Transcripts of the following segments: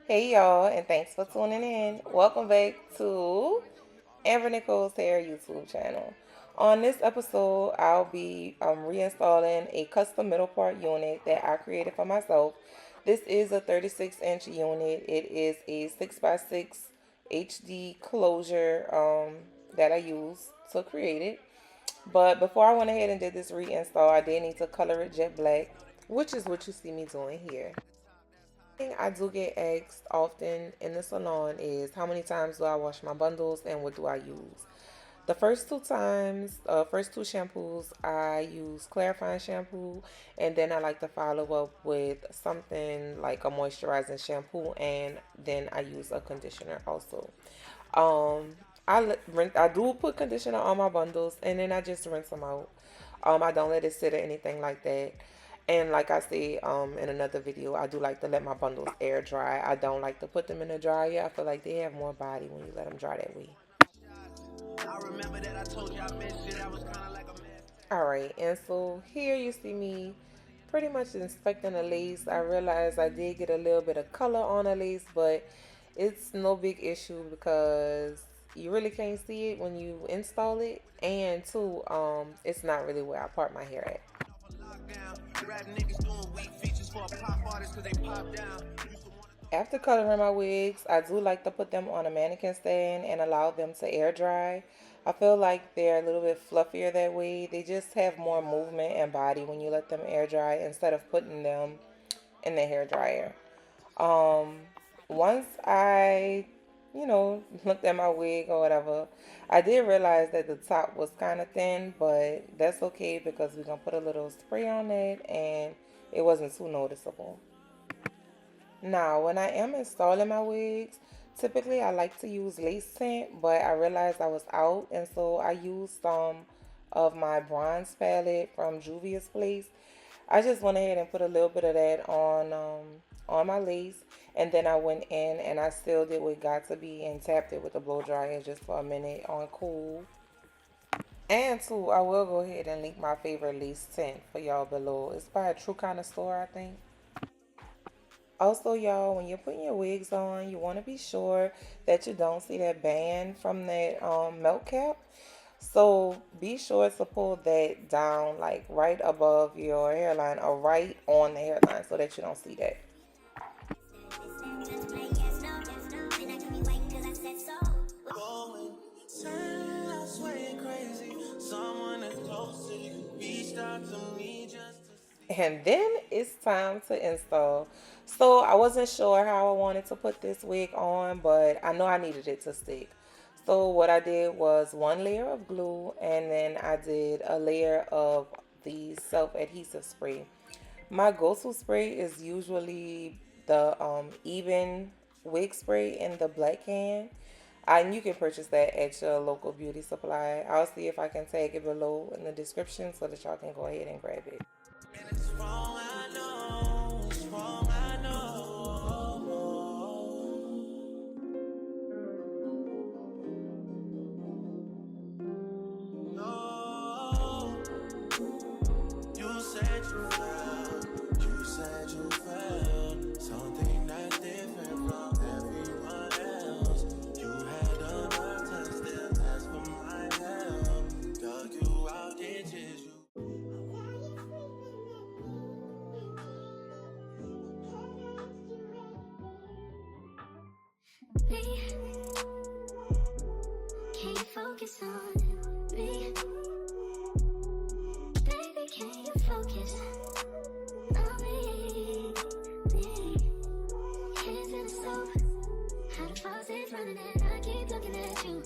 Hey y'all, and thanks for tuning in. Welcome back to Amber Nicole's Hair YouTube channel. On this episode, I'll be reinstalling a custom middle part unit that I created for myself. This is a 36-inch unit. It is a 6x6 HD closure that I use to create it. But before I went ahead and did this reinstall, I did need to color it jet black, which is what you see me doing here. Thing I do get asked often in the salon is how many times do I wash my bundles and what do I use? The first two times, first two shampoos, I use clarifying shampoo, and then I like to follow up with something like a moisturizing shampoo, and then I use a conditioner also. Um, I do put conditioner on my bundles, and then I just rinse them out. I don't let it sit or anything like that. And like I said, in another video, I do like to let my bundles air dry. I don't like to put them in the dryer. I feel like they have more body when you let them dry that way. Alright, and so here you see me pretty much inspecting the lace. I realized I did get a little bit of color on the lace, but it's no big issue because you really can't see it when you install it. And two, it's not really where I part my hair at. After coloring my wigs, I do like to put them on a mannequin stand and allow them to air dry. I feel like they're a little bit fluffier that way. They just have more movement and body when you let them air dry instead of putting them in the hair dryer. Um, Once I, looked at my wig or whatever, I did realize that the top was kind of thin, but that's okay because we're going to put a little spray on it and it wasn't too noticeable. Now, when I am installing my wigs, typically I like to use lace tint, but I realized I was out, and so I used some of my bronze palette from Juvia's place. I just went ahead and put a little bit of that on my lace, and then I went in and I sealed it with Got to Be and tapped it with a blow dryer just for a minute on cool. And two, I will go ahead and link my favorite lace tint for y'all below. It's by a True Kind of store, I think. Also, y'all, when you're putting your wigs on, you want to be sure that you don't see that band from that melt cap. So be sure to pull that down like right above your hairline or right on the hairline so that you don't see that. And then it's time to install. So I wasn't sure how I wanted to put this wig on, but I know I needed it to stick. So what I did was one layer of glue, and then I did a layer of the self-adhesive spray. My go-to spray is usually the Ebin wig spray in the black can. And you can purchase that at your local beauty supply. I'll see if I can tag it below in the description so that y'all can go ahead and grab it. Can you focus on me? Baby, can you focus on me? Hands in the stove, how the faucet's running and I keep looking at you.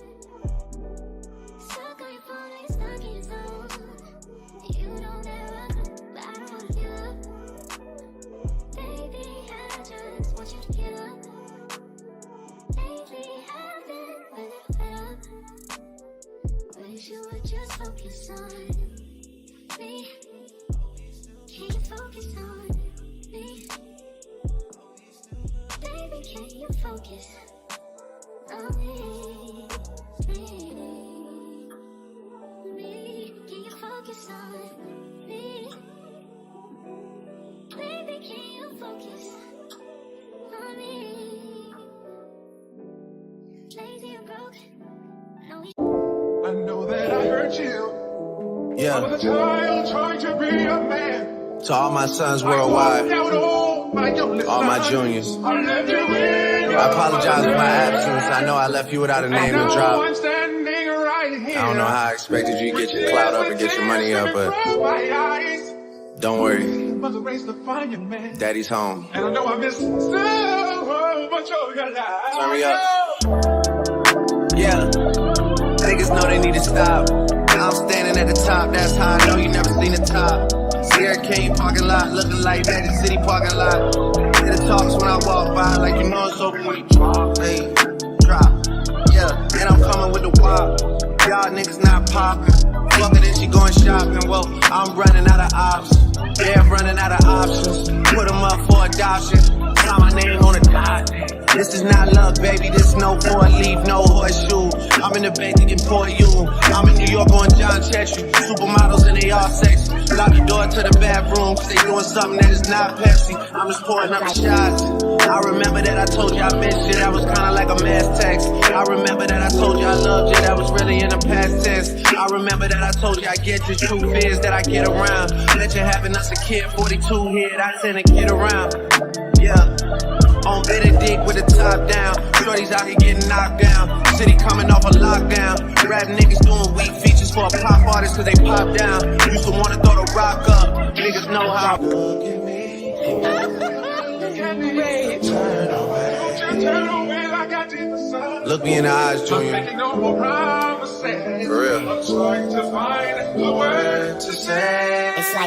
Stuck on your phone, like stuck in your zone. You don't ever come, but I don't wanna give up. Baby, I just want you to get up. Lately, I've been a little fed up. Wish you would just focus on me. Can you focus on me? Baby, can you focus on me? Can you focus on me? Baby, can you focus Yeah. To all my sons worldwide, all my juniors, I apologize for my absence. I know I left you without a name to drop. I don't know how I expected you to get your clout up and get your money up, but don't worry. Daddy's home. And I know I missed so much of your life. Turn me up. Yeah. Niggas know they need to stop. I'm standing at the top, that's how I know you never seen the top. Sierra King parking lot, looking like Magic City parking lot. Hear the talks when I walk by, like you know it's open when you drop. Hey, drop. Yeah, and I'm coming with the wop. Y'all niggas not popping. Fuckin' and she going shopping. Well, I'm running out of options. Yeah, I'm running out of options. Put them up for adoption. Sign my name on the dot. This is not luck, baby. This no four leaf, no horseshoe. I'm in the bank thinking for you. I'm in New York on John Chetry. Supermodels and they all sexy. Lock the door to the bathroom, cause they doing something that is not Pepsi. I'm just pouring up the shots. I remember that I told you I missed you. That was kinda like a mass text. I remember that I told you I loved you. That was really in the past tense. I remember that I told you I get you. Truth is that I get around. Let you having us a kid, 42 here. I tend to get around. Yeah. On Benedict with the top down. Shorties out here getting knocked down. City coming off a lockdown. Rap niggas doing weak features for a pop artist cause they pop down. Used to wanna throw the rock up. Niggas know how. Look at me. Look me in the eyes, Junior. For real. I'm trying to find a word to say. It's like